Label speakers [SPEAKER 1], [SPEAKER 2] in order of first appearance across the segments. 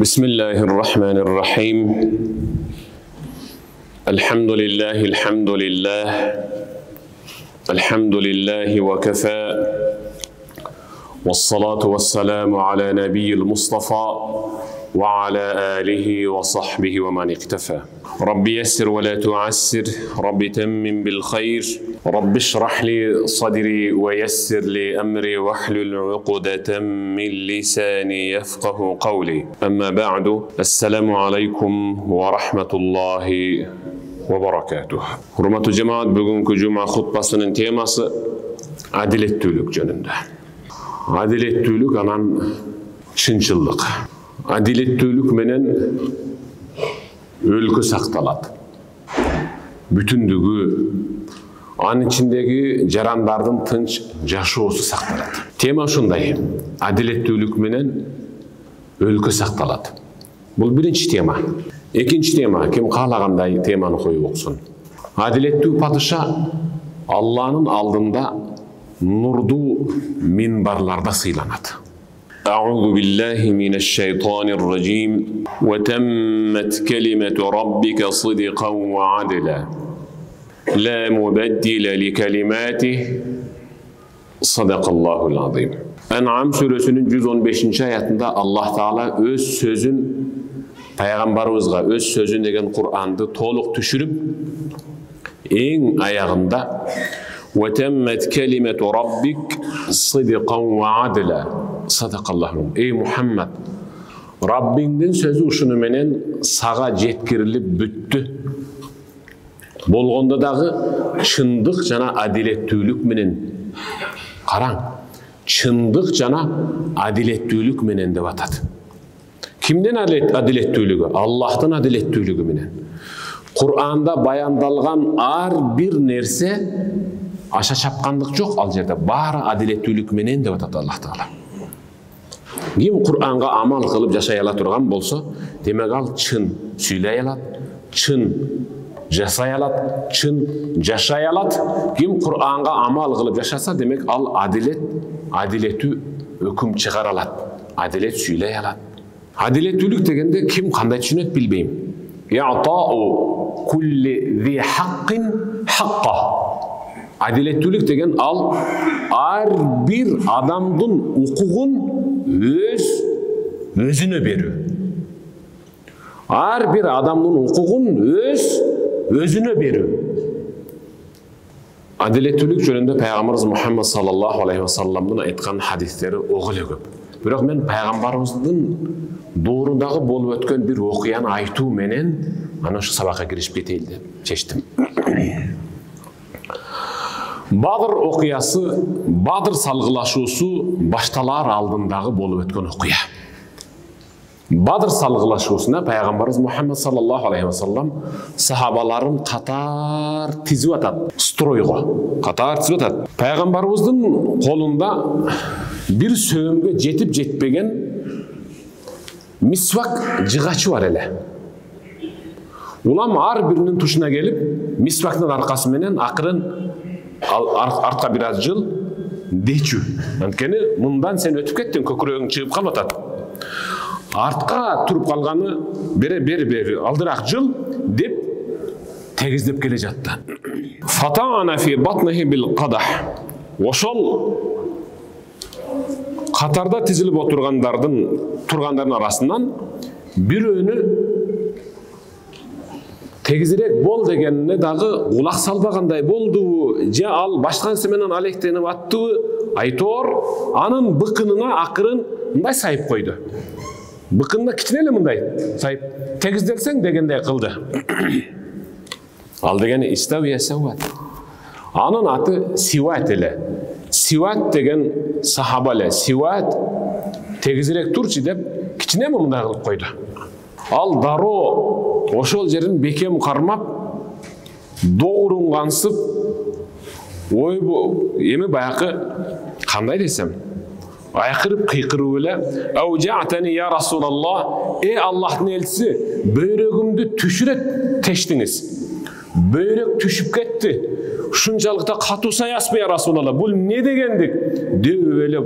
[SPEAKER 1] بسم الله الرحمن الرحيم الحمد لله وكفى والصلاة والسلام على نبي المصطفى وعلى آله وصحبه ومن اقتفى رب يسر ولا تعسر رب تمم بالخير رب اشرح لي صدري ويسر لي أمري واحلل عقدة من لساني يفقه قولي أما بعد السلام عليكم ورحمة الله وبركاته Hurmatly cemaat, bugünkü cuma hutbasının teması adalettүүлük jönündө. Adalettүүлük anan çınçıllık. Adalettүүлük menen өлkө сакталат. Бүтүндүгү, анын ичиндеги жарандардын тынч жашоосу сакталат. Тема ушундай. Адалеттүүлүк менен өлкө сакталат. Бул биринчи тема. Экинчи тема, ким каалагандай теманы коюп оксун. Адалеттүү падыша Алланын алдында нурдуу минбарларда сыйланат. أعوذ بالله من الشيطان الرجيم وتمت كلمة ربك صدقا وعدلا لا مبدل لكلماته صدق الله العظيم. En'am suresinin 115. ayetinde Allah Teala öz sözün Peygamberimize öz sözün degen Kur'an'da toluk düşürüp en ayağında وَتَمَّتْ كَلِمَةُ رَبِّكَ صِدِقًا وَعَدْلًا Sadaqallahum. Ey Muhammed, Rabbingdin sözü uşunu menen sağa жеткирилип бүттү. Болгондо дагы чындык жана адилеттүүлүк менен. Караң, чындык жана адилеттүүлүк менен деп атат. Кимден адилеттүүлүгү? Аллахтын адилеттүүлүгү менен. Кур'анда баяндалган ар бир нерсе аша чапкандык жок ал жерде. Баары адилеттүүлүк менен деп атат Аллах Таала. Ким Кур'анга амал кылып жашай ала турган болсо, демек ал чын сүйлөй алат, чын жасай алат, чын жашай алат. Ким Кур'анга амал кылып жашаса, демек ал адилеттүү өкүм чыгара алат, адилет сүйлөй алат. Адилеттүүлүк дегенде ким кандай түшүнөт билбейм. Я'тау кулли зи хаққин хаққа. Адилеттүүлүк деген ал ар бир адамдын укугун өзүнө берүү. Ар бир адамдын укугун өзүнө берүү. Адилеттүүлүк жөнүндө Пайгамбарыбыз Мухаммад саллаллаху алейхи ва салламдын айткан хадистери ого эле көп. Бирок мен Пайгамбарыбыздын доорундагы болуп өткөн бир окуяны айтуу менен ана ушу сабакка кирип кетейин деп чечтим. Бадыр окуясы, Бадыр салгылашуусу башталар алдындагы болуп өткөн окуя. Бадыр салгылашуусуна Пайгамбарыбыз Мухаммад саллаллаху алейхи ва саллам сахабаларын катар тизип атат, стройго катар тизип атат. Пайгамбарыбыздын колунда бир сөөгөнгө жетип жетпеген мисвак жыгачы бар эле. Улам ар биринин тушуна келип, мисвактын аркасы менен акырын артка бир аз жыл дечүү. Анткени мындан сен өтүп кеттиң, көкүрөгүң чыгып калып атат. Артка туруп калганы бери алдыраак жыл деп тегиздеп келе жатты. Фатана фи батнихи бил qadh. Ошол катарда тизилип тургандардын арасынан бирөөнү тегизирээк бол дегенине дагы кулак салбагандай болдубу, же ал башка нерсе менен алектенип аттыбы, айтор анын быкынына акырын мындай сайып койду. Быкынына кичине эле мындай сайып, тегизделсең дегендей кылды. Ал дегени истауия сауат. Анын аты Сиват эле. Сиват деген сахаба эле. Сиват тегизирээк турчу деп кичине мындай кылып койду. Ал дароо ошол жерин бекем кармап, доорун кансып, ойбу эми баякы кандай десем, айкырып кыйкырып эле, "Аужатани я Расулаллах, Аллахтын элчиси, бөйрөгүмдү түшүрөт тештиңиз. Бөйрөк түшүп кетти. Ушунчалык да катуу саясмы я Расулаллах? Бул не дегендик?" böyle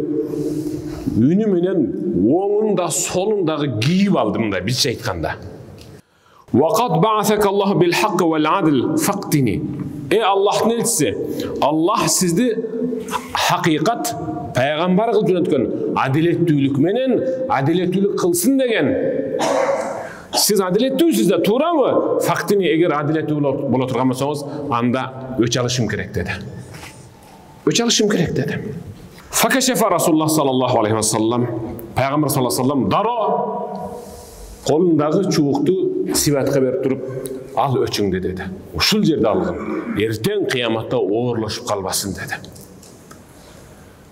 [SPEAKER 1] ünü menen oğunda solundağı giyip aldım da bizce aytkanda. وَقَدْ بَعَثَكَ اللّٰهُ بِالْحَقِّ وَالْعَدْلِ فَقْتِنِ. Ey Allah'ın elçisi, Allah sizdi hakikat peygamber kılıp yönetken adilettүүлük menen adilettүүлük kılsın degen. Siz adilettүүлsüz de tuura mı? Faktini eğer adilettүү bola turgan bolsoňuz, anda öç alışım gerek dedi. Öç alışım gerek dedi. Fakeşefe Rasulullah sallallahu aleyhi ve sellem, Peygamber sallallahu aleyhi ve sellem daro kolundağı çubuktu Sivat'a berip turup al öçüңdü dedi. Uşul jerde algın. Erten kıyamatta oğurlaşıp kalbasın dedi.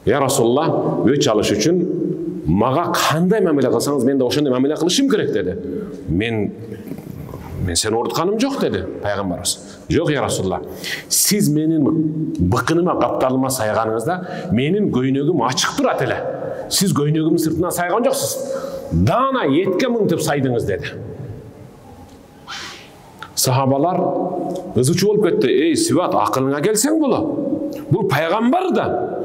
[SPEAKER 1] Ya Rasulullah, öç alış üçün maga kanday mamile kılsanız men de oşonday mamile kılışım gerek dedi. Men seni ordutkanım yok dedi Peygamberimiz. Yok ya Rasulullah. Siz menin bıkınıma kaptalıma sayganыңızda menin göynögüm açık durat ele. Siz göynögümün sırtından saygan joksuz. Dana yetke mıntip saydınız dedi. Sahabalar ızıçı olup ketdi. Ey Sivat, akılına gelsen bu peygamber da.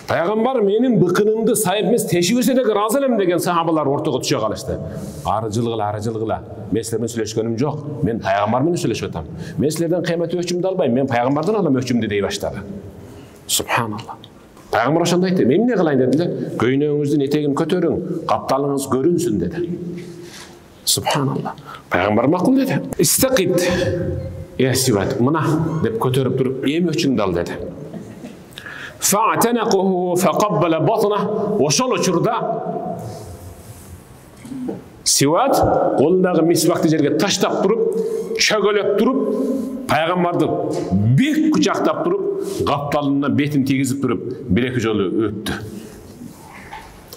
[SPEAKER 1] Peygamber menin bıkınımdı sayıpmez teşvik etse de razı elem degen sahabalar ortaga düşe kalıştı. Arıcılıgla. Men silerden söyleşkenim yok. Men peygamber meni söyleşip atam. Men silerden kıymet ölçümdü albayım. Men peygamberden alam ölçümdü dey başladı. Subhanallah. Peygamber oşanda aytdı. Men ne kılayın dediler. Göynöğünüzdün etegini kötörün, kaptalınız görünsün dedi. Subhanallah. Peygamber makul dedi. İstakit. Ya Sivat, mına dep kötörüp durup em ölçümdü al dedi. Fa'tenequhu faqabbala batnah. Oşol uçurda Sivat kolundağı misvakты жерге taştap durup, çögölöp durup, Peygamberdi bir kucaktap durup, kaptalına betin tegizip durup, bir-iki jolu öptü.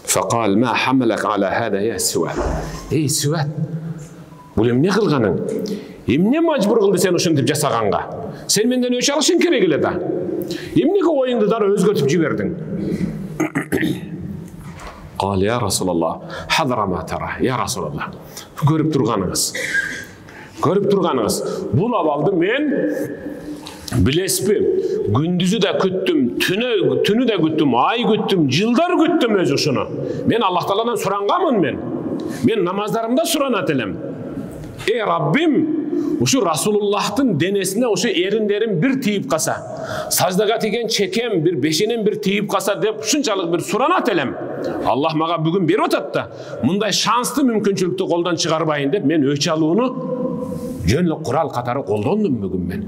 [SPEAKER 1] Faqal ma hamalak ala hada ya Sivat. Ey Sivat, bu emne kılgaның? Emne majbur kıldı sen uşuntip jasaганга? Sen menden öç alışın kerek ele da. Emnege oyuңdu dara özgörtüp jiberdin? Qal ya Rasulullah, hadra ma tara ya Rasulullah. Görüp turganыңыз. Bul abaldı men bilespi. Gündüzü de küttüm, tünü de küttüm, ay küttüm, jılдар küttüm özü şunu. Men Allah Taala'dan surangamın men. Men namazlarımda suranat elem. Ey Rabbim, uşu Rasulullah'tın denesine uşu erinlerim bir tiyip kasa, sajdaga tegen çekem bir beşinin bir tiyip kasa dep şunçalık bir suranat elem. Allah maga bugün berip atat da, mınday şanslı mümkünçülükті koldan çıkarbayın dep men öç alууну jönlü kural katары koldondum bugün men.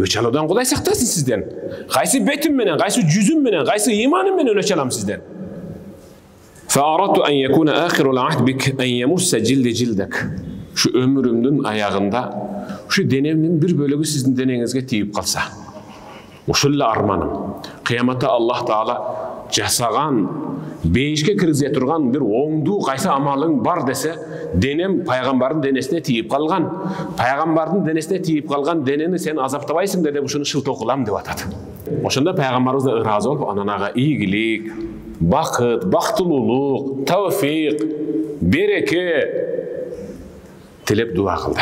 [SPEAKER 1] Öç alууdan Kuday saktasın sizden. Kaysı betim menen, kaysı yüzüm menen, kaysı imanım menen öç alam sizden. فَأَرَدْتُ أَنْ يَكُونَ آخِرُ الْعَهْدِ بِكَ أَنْ يَمُسَّ جِلْدِ جِلْدَكَ. Şu ömrümdün ayağında, şu denemnin bir bölügü sizin deneniңizge tiyip kalsa. Uşulla armanım. Kıyamata Allah Taala jasagan, beyişke kirgize turgan bir oңduu kaysa amalың var dese, denem Peygamber'in denesine tiyip kalgan. Peygamber'in denesine tiyip kalgan deneni sen azaptabaysың dede uşunu şıltı okulam dep atat. Oşonda Peygamberimiz da ırazı olup ananaga iyigilik, bakıt, baktıluluk, tevfik, bereke tilep dua kıldı.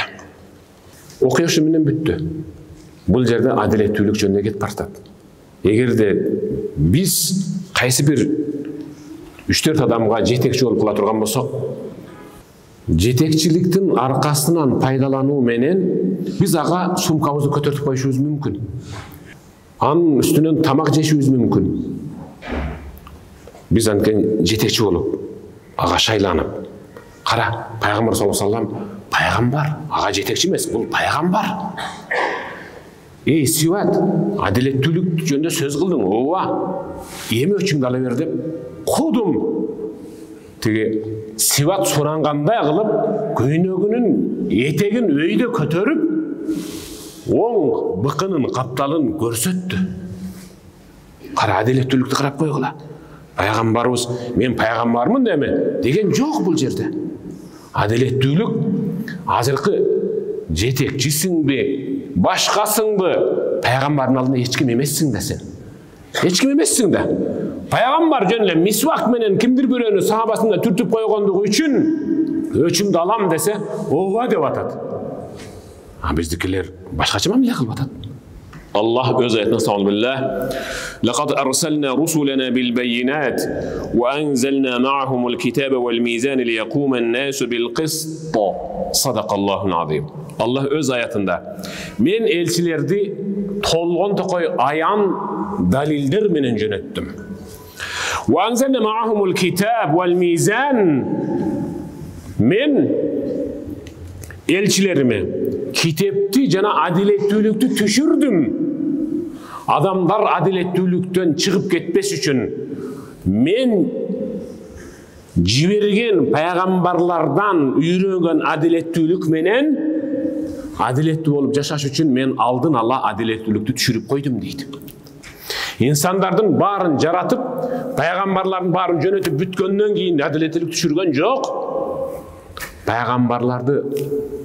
[SPEAKER 1] Okuyuş menen büttü. Bul jerde adilettүүлүк jönüne ketip bartat. Egerde biz kaysı bir 3-4 adamga jetekçi olup kula turgan bolsok, jetekçiliktin arkasынан пайдалануу менен biz aga sumkabızды көтөртүп коюшубуз мүмкүн. Анын üstүнөн тамак жешибиз мүмкүн. Biz anken jetekçi olup, aga şaylанып, kara, Peygamber sallallahu aleyhi ve sellem Peygamber, aga jetekçi emes, bul Peygamber. Ey Sivat, adilettүүлүк жөнүндө söz kıldың, ova, эми өчүңдү ала бер деп, кудум. Тиги Sivat сурангандай кылып, көйнөгүнүн этегин өйдө көтөрүп, оң быкынын капталын көрсөттү. Кара, адилеттүүлүктү карап койгула. Пайгамбарыбыз, мен пайгамбармын деме деген жок бул жерде. Адилеттүүлүк азыркы жетекчисиңби, башкасыңбы, пайгамбардын алдында эч ким эмессиң да сен. Эч ким эмессиң да. Пайгамбар жөн эле мисвак менен кимдир бирөөнү сахабасында түртүп койгондугу үчүн өчүмдү алам десе, ооба деп атат. А биздикилер башкача мамиле кылып атат. Allah öz ayetine estağfirullah. Laqad arsalna rusulana bil bayinat ve anzalna ma'ahumul kitaba vel mizan liyaquma an-nasu bil qist. Sadaqallahul azim. Allah öz ayetinde men elçilerdi tolgon tokoy ayan dalildir menen jönöttüm. Ve anzalna ma'ahumul kitab vel mizan. Men elçilerimi kitapti jana adilettүүлүктү düşürdüm. Adamlar adilettүүлүktөн çıkıp ketpes üçün men jibergen peygamberlardan үйрөнгөн adilettүүлүk menen adilеттүү болуп жашаш үчүн мен алдын ала adilеттүүлүктү түшүрүп койдум дейт. İnsanlardын баарын жаратып, peygamberlардын баарын жөнөтүп бүткөндөн кийин adilеттүүлүк түшүргөн жок.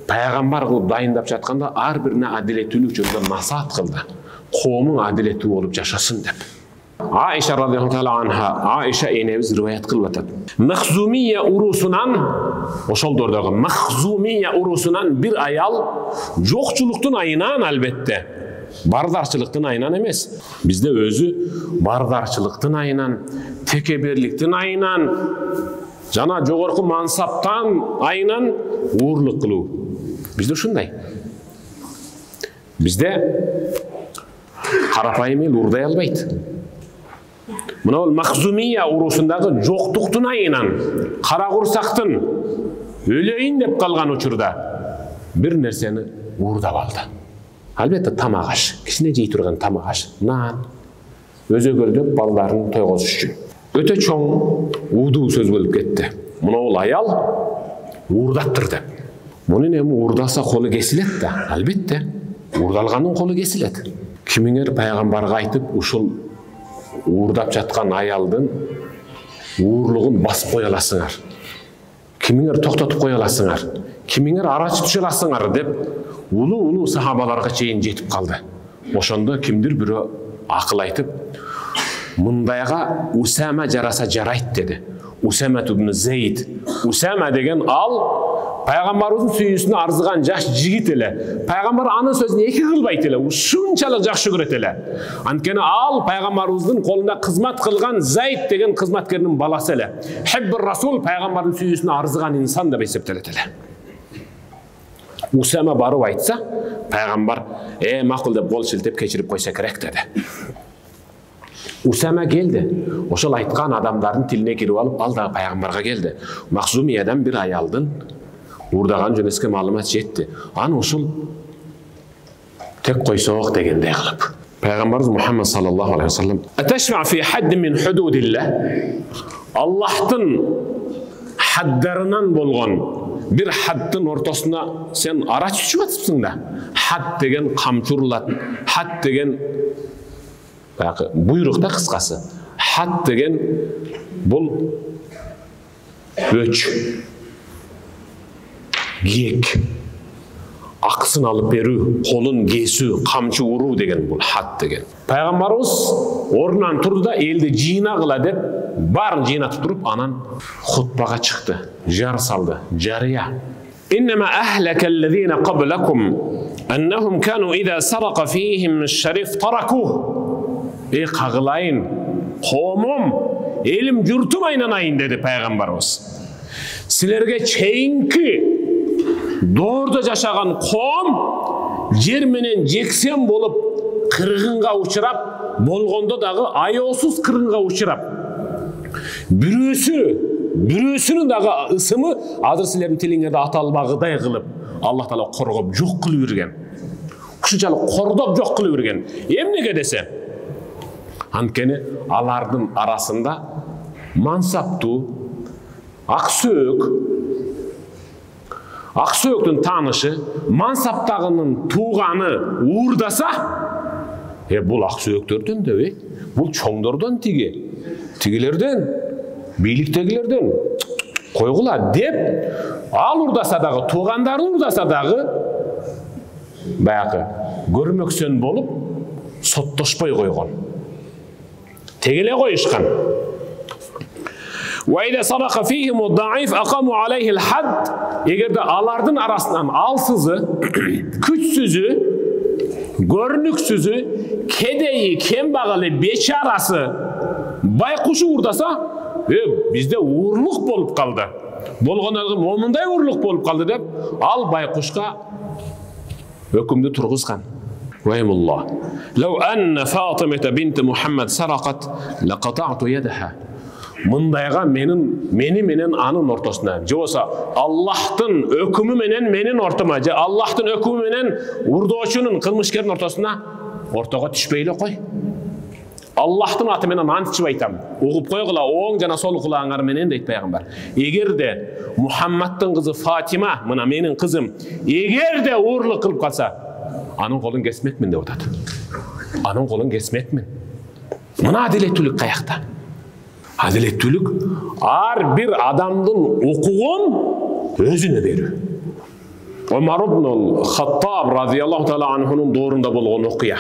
[SPEAKER 1] Peygamber kılıp dayındap жатканда ар бирине adilеттүүлүк жөнүндө насаат кылды. Коомуң adilеттүү болуп жашасын деп. Aişe radıyallahu teala anha, Aişe enemiz rivayet kılıp atат. Mahzumiye urusundan, oşol dordagı Mahzumiye urusundan bir ayal jokçuluktun ayınan albatta. Bardarçılıktın ayınan emes. Bizde özü bardarçılıktın ayınan, tekeberliktin ayınan, jana jogorku mansaptan ayınan uğurluk kılуу. Bizde şunday. Bizde karapayım el uğurday albayt. Muna ol Mahzumiye urusundagı joktuktun ayınan, kara kursaktın, öleyin dep kalgan uçurda bir nerseni uğurdap aldı. Albatta tamak aş, kişine jey turgan tamak aş, nan, özөгөлдөп балдарын тойгозуш үчүн. Өтө чоң уудуу сөз болуп кетти. Мына ол аял уурдаптыр деп. Мунун эми уурдаса колу кесилет да, албетте. Уурдалганын колу кесилет. Кимиңер пайгамбарга айтып, ушул уурдап жаткан аялдын уурлугун басып кое аласыңар. Кимиңер токтотуп кое аласыңар. Кимиңер арачы түшө аласыңар деп улуу сахабаларга чейин жетип калды. Ошондо кимдир бирөө акыл айтып, мындайга Усама жараса жарайт деди. Усама ibn Zeyd. Усама деген ал пайгамбарыбыздын сүйүүсүнө арзыган жаш жигит эле. Пайгамбар анын сөзүн эки кылбайт эле, ушунчалык жакшы көрөт эле. Анткени ал пайгамбарыбыздын колунда кызмат кылган Зайд деген кызматкердин баласы эле. Хиббир Расул пайгамбардын сүйүүсүнө арзыган инсан деп эсептелет эле. Усама барып айтса, пайгамбар макул деп кол шилтеп кечирип койсо керек деди. Усама келди. Ошол айткан адамдардын тилине кирип алып, ал дагы пайгамбарга келди. Махзумиядан bir аялдын уурдаган жөнөскө маалымат жетти. Аны ушул тек койсок дегендей кылып. Пайгамбарыбыз Мухаммад саллаллаху алейхи ва саллям: "Аташма фи хадд мин худудилlah." Аллахтын хаддарынан болгон bir haddın ortasına sen araç düşüp atıpsın da. Had degen kamçı urulат, had degen buyrukta kıskası. Had degen bul öç, giyek, aksın alıp berүү, kolun kesүү, kamçı uruu degen bul had degen. Peygamberimiz orundan turdu da elde jina kıla dep barın jinatıp turup anan hutbaga çıktı. Jar saldı, jariya. İnnema ahlakellezine qablakum ennehum kanu iza saraka fihim şerif tarakuh. Kagılayın, komum, elim jurtum aynanayın dedi Peygamberimiz. Silerge çeyinki doğruda yaşagan kom jer menen jeksen bolup kırgınga uçurap, bolgondo dagı ayosuz kırgınga uçurap. Bürüsünün dagı ısımı azыр силердин тилиңерде аталбагыдай кылып Аллах Таала коргоп жок кылып берген. Ушунчалык кордоп жок кылып берген. Эмнеге десе? Анткени алардын арасында мансаптуу, Аксөөктүн таанышы, мансаптагынын тууганы уурдаса, бул Аксөөктөрдөн деп, бул чоңдордон тигилерден, бийликтегилерден койгула деп, ал уурдаса дагы, туугандары уурдаса дагы, баягы көрмөксөн болуп, соттошпой койгон. Тегеле коюшкан. وَإِذَا صَرَخَ فِيهِمُ الضَّعِيفُ أَقَامُوا عَلَيْهِ الْحَدَّ. Egerde alardın arasından alsızı, küçsüzü, görünüksüzü кедейи, кембагалы, бечарасы байкушу уурдаса, бизде уурлук болуп калды. Болгондо момундай уурлук болуп калды деп, ал байкушка өкүмдү тургузган. Ваймуллах. Лау анна Фатимата бинт Мухаммад саракат, лaqata'tu yadaha. Мындайга мени менен анын ортосуна, же болсо Аллахтын өкүмү менен менин ортома, же Аллахтын өкүмү менен урдоочунун, кылмышкердин ортосуна ортого түшпөй эле кой. Аллахтын аты менен ант ичип айтам. Угуп койгула, оң жана сол кулаңар менен дейт пайгамбар. Эгерде Мухаммадтын кызы Фатима, мына менин кызым, эгерде уурлук кылып калса, анын колун кесмекмин деп атат. Анын колун кесмекмин. Мына адилеттүүлүк каякта? Адилеттүүлүк ар бир адамдын укугун өзүнө берүү. Умар ибн Хаттаб радияллаху таала анхунун доорунда болгон окуя.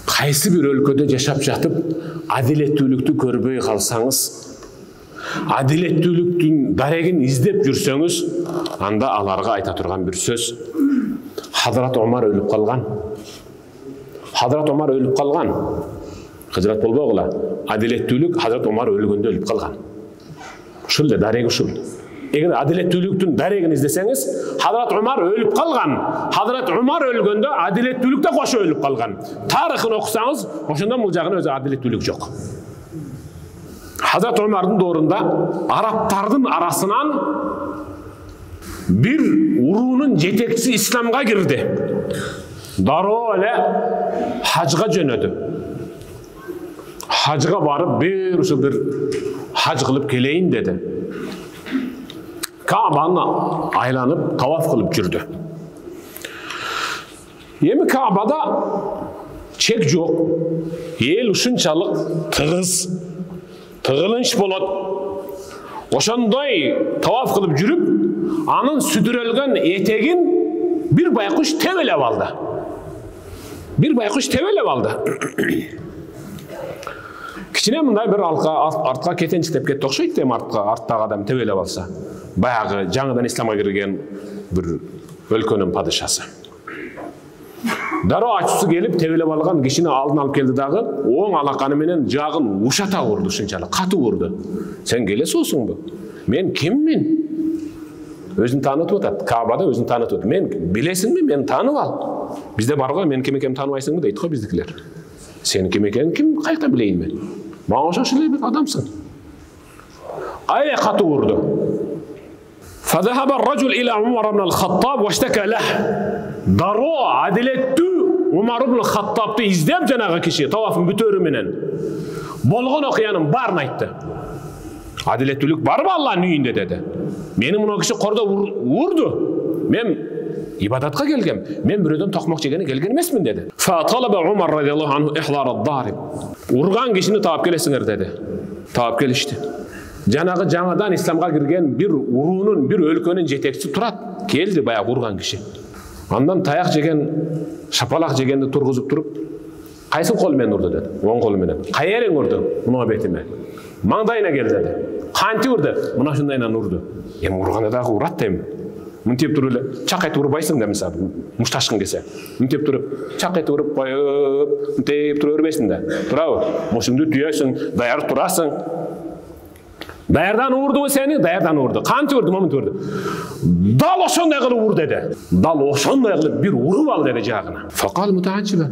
[SPEAKER 1] Кайсы бир өлкөдө жашап жатып, адилеттүүлүктү көрбөй калсаңыз, адилеттүүлүктүн дарегин издеп жүрсөңүз, анда аларга айта турган бир сөз. Хазрат Умар өлүп калган. Хазрат Умар өлүп калган. Хижрат болбогула. Адилеттүүлүк Хазрат Умар өлгөндө өлүп калган. Ушул эле дареги ушул. Эгер адилеттүүлүктүн дарегин издесеңиз, Хазрат Умар өлүп калган. Хазрат Умар өлгөндө адилеттүүлүк да кошо өлүп калган. Тарыхын окусаңыз, ошондо бул жагына өзү адилеттүүлүк жок. Хазрат Умардын доорунда арабтардын арасынан бир уруунун жетекчиси исламга кирди. Дароо эле хажга жөнөдү. Hacıga barıp bir uşul bir hac kılıp geleyim dedi. Kaaba'nı aylanıp tavaf kılıp жүрдü. Emi Kaaba'da çek yok. El uşunçalık tığız, tığılınç bolot. Oşondoy tavaf kılıp жүрüp, anın südürölgön etegin bir baykuş tevelev aldı. Bir baykuş tevelev aldı. Кичине мындай бир артка кетенчиктеп кетти окшойт дейм, арттагы адам тебелеп алса. Баягы жаңыдан исламга кирген бир өлкөнүн падышасы. Дароо ачуусу келип тебелеп алган кишини алдын алып келди дагы, оң алаканы менен жагын ушата урду, ушунчалык катуу урду. Сен келесиңби? Мен киммин? Өзүн таанытып атат. Каабада өзүн таанытып атат. Мен билесиңби? Мени таанып ал. Бизде бар го, мен ким экенин тааныбайсыңбы дейт го биздикилер. Сен ким экенин ким кайда билейин мен? Мага ошол эле бир адамсың. Аябай катуу урду. فذهب الرجل إلى عمر بن الخطاب واشتكى له. Дароо адилеттүү Умар ибн Хаттабты издеп жанагы киши тавафын бүтөрү менен болгон окуянын баарын айтты. Адилеттүүлүк барбы Аллахтын үйүндө деди. Мени мына киши кордо урду. Мен ибадатка келгем. Мен бирөөдөн токмок жегени келген эмесмин деди. Фаталаба Умар радияллаху анху ихлар ад-дариб. Урган кишини таап келесиңер деди. Таап келишти. Жанагы жаңадан исламга кирген бир уруунун, бир өлкөнүн жетекчиси турат. Келди баягы урган киши. Андан таяк жеген, шапалак жегенди тургузуп туруп, кайсы кол менен урду деди. Оң колу менен. Кайерең урду? Мына бетиме. Маңдайына кел деди. Канти урду? Мына ушундайынан урду. Эми урганда дагы урат дейм. Мынтип туруп эле чакайтып урбайсың да, мисалы, мушташкың келсе. Мынтип туруп, чакайтып уруп коюп, мынтип тура бербейсиң да. Туурабы? Мушуңду түйөсүң, даяр турасың. Даярдан урдубу сени? Даярдан урду. Канча урду, момунт урду. Дал ошондой кылып ур деди. Дал ошондой кылып бир уруп ал деди жагына. Факал мутаачиба.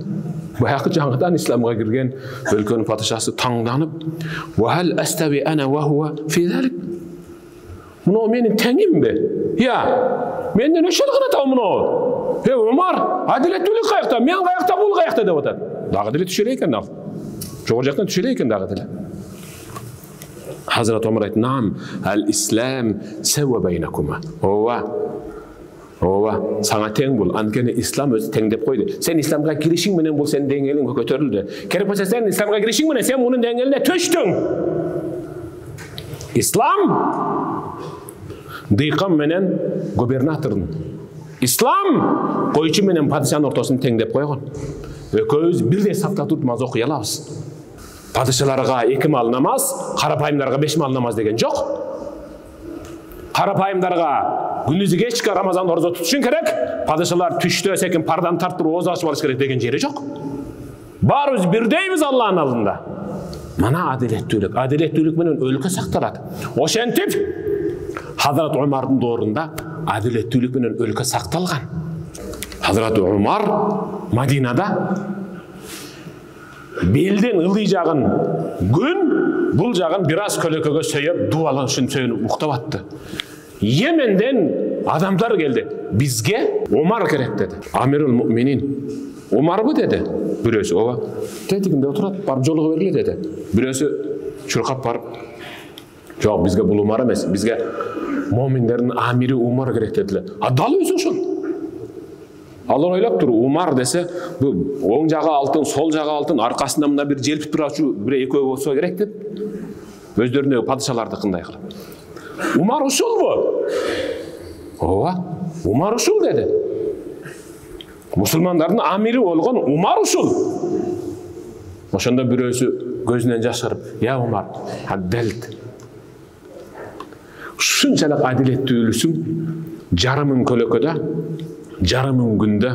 [SPEAKER 1] Баягы жаңыдан исламга кирген өлкөнүн падышасы таңданып, "Ва хал астави ана ва хува фи залик?" Мына менин теңимби? Я, менден өчөл гана та мына. Умар, адилеттүүлүк каякта? Мен каякта, бул каякта деп атат. Дагы деле түшөлө экен ал. Жогору жактан түшөлө экен дагы деле. Hazret Ömer aytdı, "Nam, el-İslam sewa beynakuma." Ova, sana teң bul. Ankene İslam özü teң деп koydu. Sen İslamga girişin menen bul, senin dengeliň kötörüldü. Kerep bolsa sen İslamga girişin menen sen bunun dengeline töştüň. İslam dıyqan menen gubernatorun. İslam koyçu menen padişanın ortasını teң деп koygon. Ökөөбүз бирдей сафта туруп намаз окуй алабыз. Padışalarga 2 mal namaz, karapayımlarga 5 mal namaz degen жок. Karapayımlarga gündüzü kechki Ramazan oruza tutuşun kerek, padışalar түштө секин пардан тарттырып ооза ачып алыш керек деген жери жок. Barыбыз бирдейбиз Аллахтын алдында. Mana adalettүүлүк. Adalettүүлүк менен өлкө сакталат. Ошентип Hazrat Umardын доорунда adalettүүлүк менен өлкө сакталган. Hazrat Umar Madinada белден ылый жагын күн, бул жагын бираз көлөкөгө сөйөп, дуалан үчүн сөйүнүп уктап атты. Йеменден адамдар келди. Бизге Умар керек деди. Амирул Муминин. Умарбы деди. Бирөөсү ооба. Тетигинде отурат, барып жолугу бергиле деди. Бирөөсү чуркап барып, жок, бизге бул Умар эмес, бизге муминдердин амири Умар керек дедилер. А дал өзү ошол. Алар ойлап тур, Умар десе, бул оң жагы алтын, сол жагы алтын, аркасында мына бир желпип турачу бир экөө болсо керек деп. Өздөрүнө падышалардыкындай кылып. Умар ушулбу? Ооба, Умар ушул деди. Мусулмандардын амири болгон Умар ушул. Ошондо бирөөсү көзүнөн жаш чыгарып, "Я Умар, адделт." Ушунчалык адилеттүүлүсүң жарымын көлөкөдө, жарымын күндө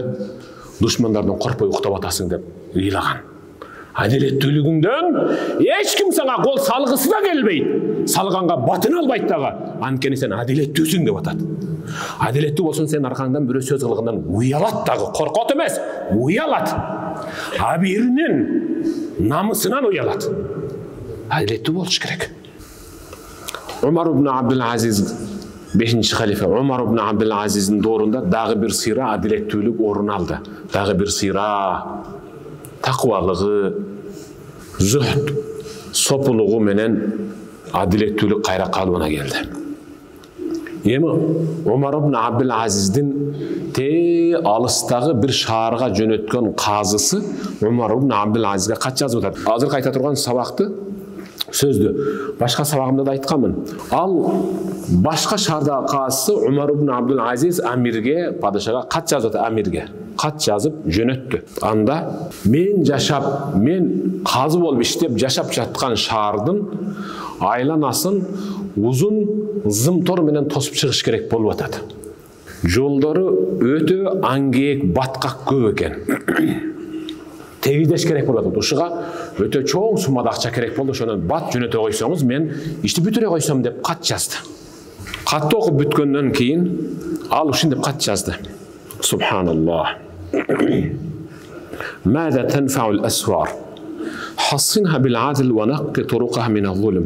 [SPEAKER 1] душмандардан коркпой уктап атасың деп ыйлаган. Адилеттүүлүгүңдөн эч ким сага кол салгысы да келбейт. Салганга батын албайт дагы. Анткени сен адилеттүүсүң деп атат. Адилеттүү болсоң сен аркаңдан бирөө сөз кылгандан уялат дагы, коркот эмес, уялат. А биринин намысынан уялат. Адилеттүү болуш керек. Умар ибн Абдул Азиз 5-чи халифа Умар ибн Абдул Азиздин доорунда дагы бир сыйра адилеттүүлүк орун алды. Дагы бир сыйра таквалыгы, зүхд, сопулугу менен адилеттүүлүк кайра калыбына келди. Эми Умар ибн Абдул Азиздин те алыстагы бир шаарга жөнөткөн казысы Умар ибн Абдул Азизге кат жазып атат. Азыр кайта турган сабакты сөздү башка сабагымда да айтканмын. Ал башка шаардагы казысы Умар ибн Абдул Азиз амирге, падышага кат жазып атат, амирге. Кат жазып жөнөттү. Анда мен жашап, мен казы болуп иштеп жашап жаткан шаардын айланасын узун зымтор менен тосуп чыгыш керек болуп атат. Жолдору өтө аңгек, баткак көп экен. Тегидеш керек болуп атат. Ушуга өтө чоң суммада акча керек болду. Ошондон бат жөнөтө койсоңуз, мен ишти бүтүрө койсом деп кат жазды. Катты окуп бүткөндөн кийин ал ушинтип кат жазды. Субханаллах. ماذا تنفع الأسوار حصنها بالعدل ونقي طرقها من الظلم.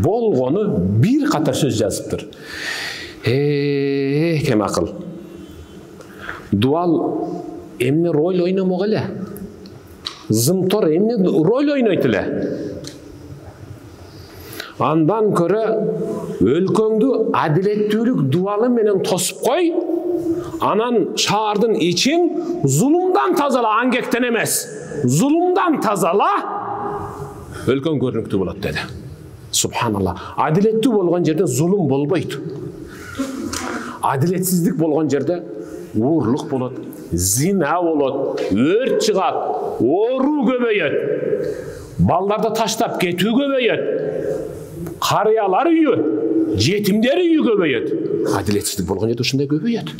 [SPEAKER 1] Болгону бир катар сөз жазыптыр. Кем акыл. Дуал эмне роль ойномок эле? Зымтор эмне роль ойнойт эле? Андан көрө өлкөңдү адилеттүүлүк дуалы менен тосуп кой. Анан шаардын ичин зулумдан тазала, аңгектен эмес. Зулумдан тазала, өлкөң көрүнүктүү болот деди. Субханаллах. Адилеттүү болгон жерде зулум болбойт. Адилетсиздик болгон жерде уурлук болот, зина болот, өрт чыгат, оору көбөйөт. Балдарды таштап кетүү көбөйөт. Карыялар үйү, жетимдер үйү көбөйөт. Адилетсиздик болгон жерде ушундай көбөйөт.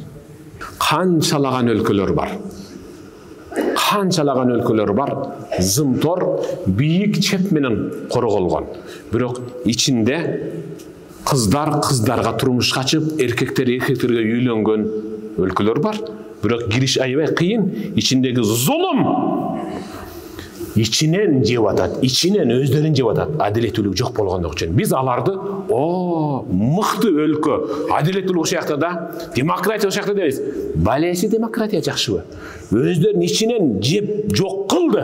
[SPEAKER 1] Канчалаган өлкөлөр бар. Канчалаган өлкөлөр бар. Зымтор бийик чеп менен короголгон. Бирок ичинде кыздар кыздарга турмушка чыгып, эркектер эркектерге үйлөнгөн өлкөлөр бар. Бирок кириш аябай кыйын. Ичиндеги зулум ичинен жеп атат, ичинен өздөрүн жеп атат. Адилеттүүлүк жок болгондук үчүн биз аларды мыкты өлкө, адилеттүүлүк ошакта да, демократия ошакта дейбиз. Балеси демократия жакшыбы? Өздөрүн ичинен жеп жок кылды.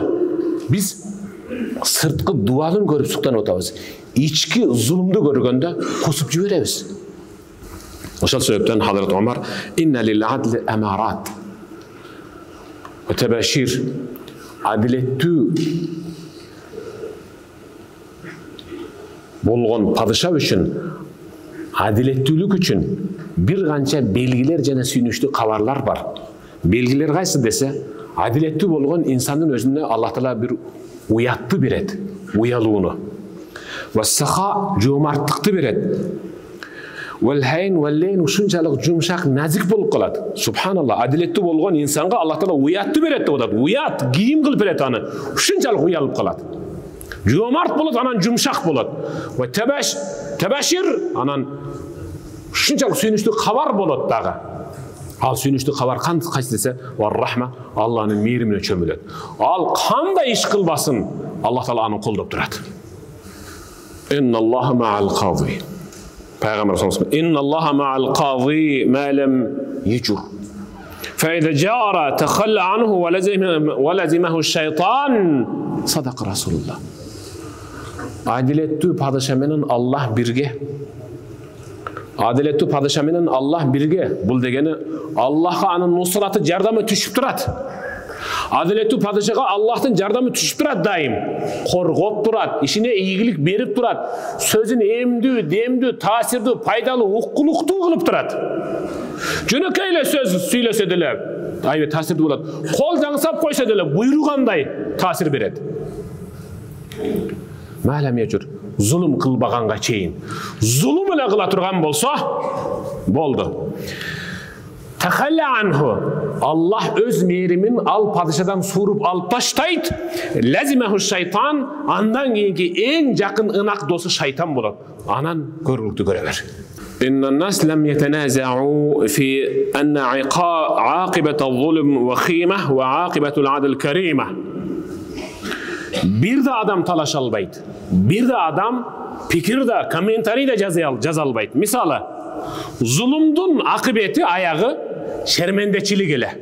[SPEAKER 1] Биз сырткы дуалын көрүп суктанып атабыз. Ички зулумду көргөндө кусуп жиберебиз. Ошол себептен Hazrat Umar inna lil adli amarat wa tabashir. Адилеттүү болгон падыша үчүн, адилеттүүлүк үчүн бир канча белгилер жана сүйүнүчтүү кабарлар бар. Белгилер кайсы десе, адилеттүү болгон инсандын өзүнө Аллах Таала бир уятты берет, уялууну. Ва саха жоомарттыкты берет. ушунчалык жумшак, назик болуп калат. Субханалла, адилеттүү болгон инсанга Аллах Таала уятты берет деп атат. Уят, кийим кылып берет аны. Ушунчалык уялып калат. Жомарт болот, анан жумшак болот. Ва табашир, анан ушунчалык сүйүнүчтүү кабар болот дагы. Ал сүйүнүчтүү кабар кайсы десе, ва-рахма, Аллахнын мейримине чөмүлөт. Ал кандай иш кылбасын, Аллах Таала аны колдоп турат. Инналлаха ма'ал qazi. Peygamber sallallahu aleyhi ve sellem, İnnallaha ma'al qazi ma lem yecur. فإذا جار تخلى عنه ولزمه الشيطان. صدق Rasulullah. Adilettүү падыша менен Аллах бирге. Adilettүү падыша менен Аллах бирге. Бул дегени Аллахка анын нусраты, жардамы түшүп турат. Адилеттүү падышага Аллахтын жардамы түшүп турат дайым. Коргоп турат, ишине ийгилик берип турат. Сөзүн эмдүү, демдүү, таасирдүү, пайдалуу, уккулуктуу кылып турат. Жөнөкөй эле сөз сүйлөсө деле, айбет таасирдүү болот. Кол жаңсап койсо деле буйругандай таасир берет. Маалам ежур, зулум кылбаганга чейин. Зулум эле кыла турган болсо, болду. Takalla anhu. Allah öz meyrimin al padişadan surup alıp taştayt. Lazimehu şeytan. Andan keyinki en jakın ınak dostu şeytan bolat. Anan görgülüktü görever. İnnan nas lem yetenaza'u fi enne aqibetel zulüm ve khimeh ve aqibetul adil kerimeh. Bir de adam talaşalbaydı. Bir de adam pikirde, komentari de jazalbaydı. Misалы, zulümdün akıbeti ayağı şermendeçilik ele.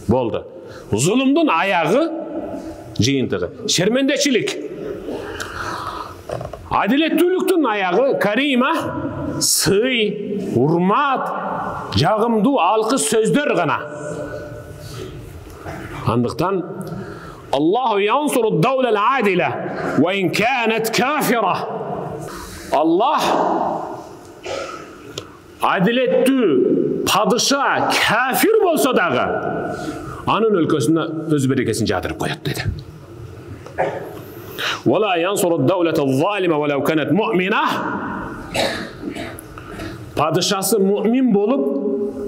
[SPEAKER 1] Boldu. Zulümdün ayağı jıyıntığı. Şermendeçilik. Adilettүүлүктүн ayağı karima, sый, urmat, jagımdуу alkış sözдөр gana. Andıktan Allahu yansuru davlel adile ve in kânet kafira. Allah adilettүү padışa kafir bolsa dağı anın өлkөsünde öz berekesini jadırıp koyat dedi. وَلَا يَنْصُرُ الدَّوْلَةَ الظَّالِمَ وَلَوْ كَانَتْ مُؤْمِنَةً. Padışası mümin bolup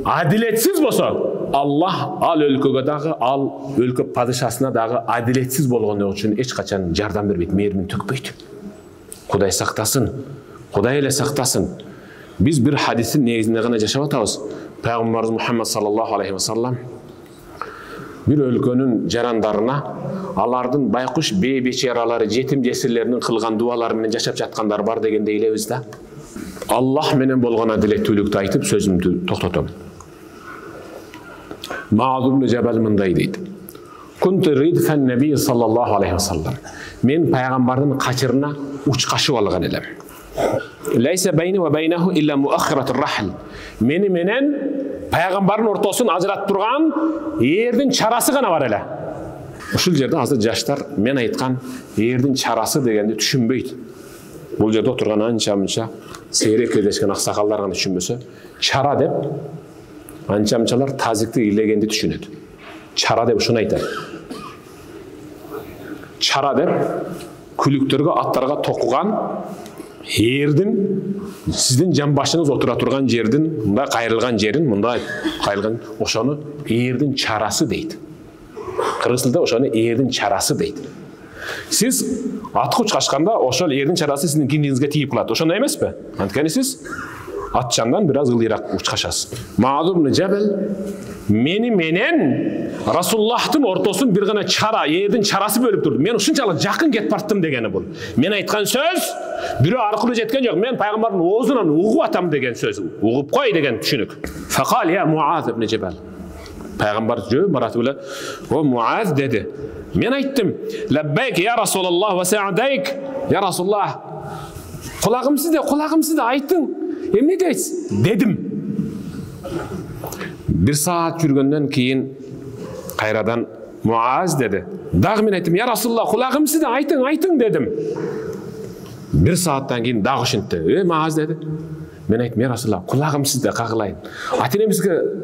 [SPEAKER 1] adiletsiz bolsa Allah al өлkөгө дагы, al өлkө padışasına dagı adiletsiz болгондугу үчүн эч качан жардам бербейт, мээрин төкпөйт. Кудай сактасын, Кудай эле сактасын. Biz bir hadisin negizinde gana жашап атабыз. Peygamberimiz Muhammed sallallahu aleyhi ve sellem bir өлкөнүн жарандарына алардын байкуш бейбечералары, жетим жесирлеринин кылган дуалары менен жашап жаткандар бар дегенде эйлебиз да. Аллах менен болгон адилеттүүлүктү айтып сөзүмдү токтотом. Muaz ibn Jabal мындай дейт. Kuntu ridfan nabiy sallallahu aleyhi ve sellem. Men пайгамбардын качырына учкашып алган элем. Laysa bayni ve baynahu illa muakhiratur rahl. Meni menen пайгамбардын ортосун ажыратып турган эрдин чарасы гана бар эле. Ушул жерде азыр жаштар мен айткан эрдин чарасы дегенди түшүнбөйт. Бул жерде отурган анча-мынча сейрек кездешкен аксакалдар гана түшүнбөсө, чара деп анча-мынчалар тазикти илегенди түшүнөт. Чара деп ушуну айтат. Чара деп күлүктөргө, аттарга токуган эрдин сиздин жан башыңыз отура турган жердин, мындай кайрылган жерин, мындай кайрылган, ошону эрдин чарасы дейт. Кыргыз тилинде ошону эрдин чарасы дейт. Сиз атка учкашканда ошол эрдин чарасы сиздин киниңизге тийип калат. Ошондой эмеспи? Анткени сиз атчандан бир аз ылдыйраак учкашасыз. Muaz ibn Jabal meni менен Расулуллахтын ортосун бир гана чара, эрдин чарасы бөлүп турду. Мен ушунчалык жакын кетип бардым дегени бул. Мен айткан сөз бирөө аркылуу жеткен жок. Мен пайгамбардын оозунан угуп атам деген сөз. Угуп кой деген түшүнүк. Faqal ya Muaz ibn Jabal. Пайгамбар жөө барат эле, "О Muaz" деди. Мен айттым, "Labbayk ya Rasulullah ve sa'dayk." Ya Rasulullah, кулагым сизде айттың. Эмне дейсиз? Дедим. Bir saat жүргөндөн кийин кайрадан Muaz dedi. Дагы мен айттым, "Ya Rasulullah, кулагым сизде, айтың" дедим. Bir saatten кийин дагы ошентти. Muaz dedi. Мен айттым, "Ya Rasulullah, кулагым сизде, кагылайын.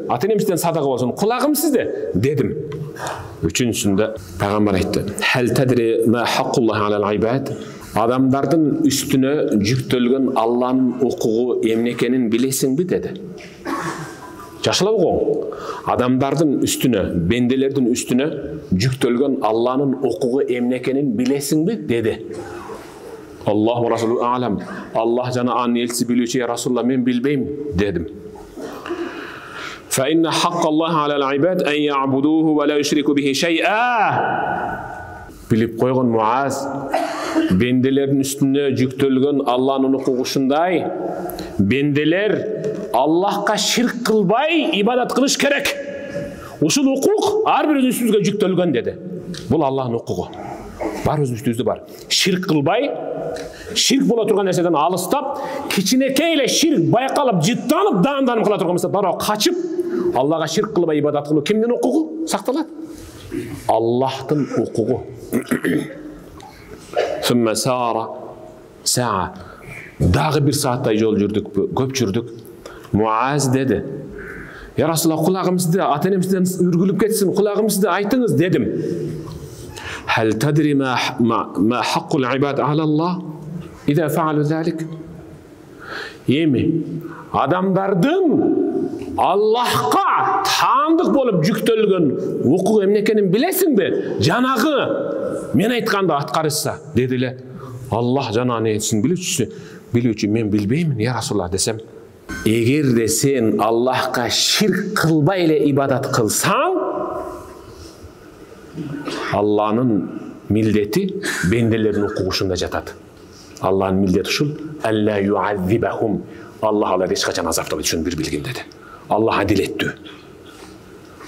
[SPEAKER 1] Ата-энемизден садака болсун, кулагым сизде" дедим. Üçüncüsünde Peygamber aytты. "Hal tadri ma haqqullah alal ibad?" Adamdардын üstüne жүктөлгөн Allah'ın hukuku emnekenin bilesinbi dedi. Yaşılab oğun. Adamdardın üstüne, bendelerдің üstüne жүктөлгөн Allah'ın hukuku emnekenin bilesinbi dedi. Allahu Resulü alem. Allah jana anın elçisi bilүүчү, ya Rasulullah men bilbeyim dedim. فَإِنَّ حَقَّ اللّٰهِ عَلَى الْعِبَادِ اَنْ يَعْبُدُوهُ وَلَا يُشْرِكُوا بِهِ شَيْئًا. Bilip koygun Muaz, bendelerin üstüne жүктөлгөн Allah'ın hukukuşunday, bendeler Allah'a şirk kılbay ibadat kılış gerek. Uşul hukuk har bir üstümüzge жүктөлгөн dedi. Bu Allah'ın hukuku. Бар üstümüzde бар. Şirk kılbay, şirk bola turgan nerseden alыстап, кичинекей şirk bayqalып, жыттанып, дан-данып кыла турган болса, бара качып, Allah'a şirk kılbay ibadat kılуу kimдин hukuku? Сакталат. Allah'ın hukuku. Sümme sa'a. Dağı bir saatte yol yürüdük, köp yürüdük. Muaz dedi. Ya Resulallah, kulağımızda, atenemizden ürgülüp geçsin, kulağımızda aytınız dedim. Hel tadri ma haqqul ibad alallah iza fa'alu zalik? Yemi, adamdardın Allah'a tanıdık bolup жүктөлгөн hukuk emnekenin bilesin mi? Janağı men aytkanda atkarışsa dediler. Allah janağını etsin bilүүчү men bilbeymin ya Resulullah desem. Eğer de sen Allah'a şirk kılbay ile ibadat kılsan, Allah'ın milleti bendelerin hukukuşunda jatadı. Allah'ın milleti şul, "Alla yu'azzibahum." Allah alар hiç kaçan azaptamaydı, şunu bir bilgin dedi. Allah adil etti.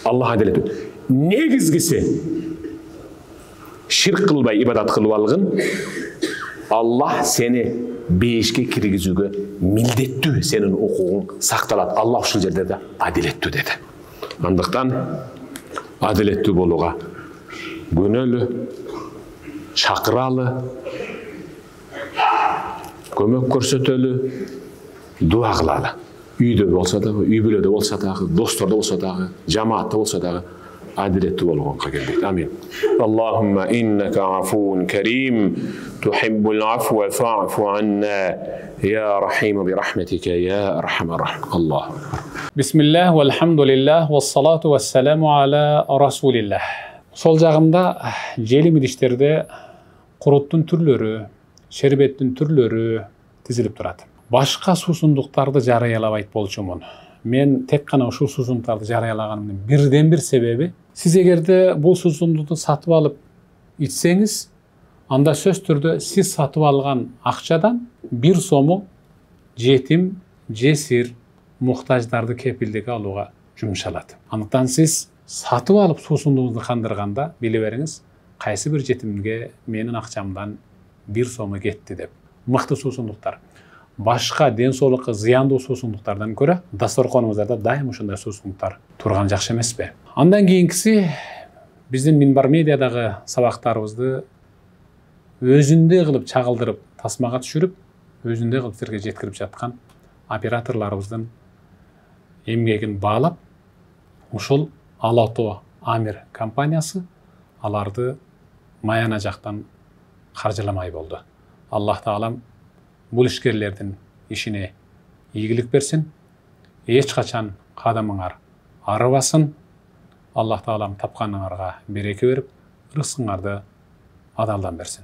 [SPEAKER 1] Allah adil etti. Negizgisi şirk kılbay ibadat kılıp algın, Allah seni beşke kirgizүүгө mildettүү, senin hukukun saktalat. Allah uşul жерде de adil etti dedi. Andıktan adil etti boluğa gönölü, çakıralı, kömök көрсөтөлү, dua kılalı. Үйдө bolsa da, үй бүлөдө bolsa da, dostordo bolsa da, jamaatda bolsa da adil etti bolgonga kelbeydi. Amin. Allahumma innaka afuvun kerim, tuhibbul afwa fa'fu anna ya rahim bi rahmetike ya erhamer rahim. Allah.
[SPEAKER 2] Bismillah velhamdülillah ve salatu ve selamu ala Rasulillah. Sol jagımda jelimi idişlerde kuruttun türlörü, şerbettин türlörü tizilip turат. Başka susunduktardı jarayalabайт bolчумун. Men tek kana ушул susunduktardı jarayalaганымдын birden bir sebebi, siz egerde bul susunduktu satıp alıp içseniz, anda söz türdө siz satıp algan akçadan bir somu jetim, jesir, muhtaçdарды kepildiğe alууга жумшалат. Andıktan siz satıp alıp susunduğunuzu kandırganda bile veriniz, kaysı bir jetimge menin akçamdan bir somu getdi dep. Mıқты susunduktar. Başka den soolukka zıyandуу susunduktardan көрө dastorkonumuzda daim ушундай susunduktar турган жакшы эмеспи? Андан кийинкиси биздин Minbar Media'дагы сабактарыбызды өзүндөй кылып чагылдырып, тасмага түшүрүп, өзүндөй кылып силерге жеткирип жаткан операторларыбыздын эмгегин баалап, ушул Алатоо Амир компаниясы аларды Маяна жактан каржыламай болду. Allah Taalам бул ишкерлердин ишине ийгилик берсин. Эч качан кадамыңар арыбасын. Allah Taalам тапканыңарга береке берип, рызкыңарды адалдан берсин.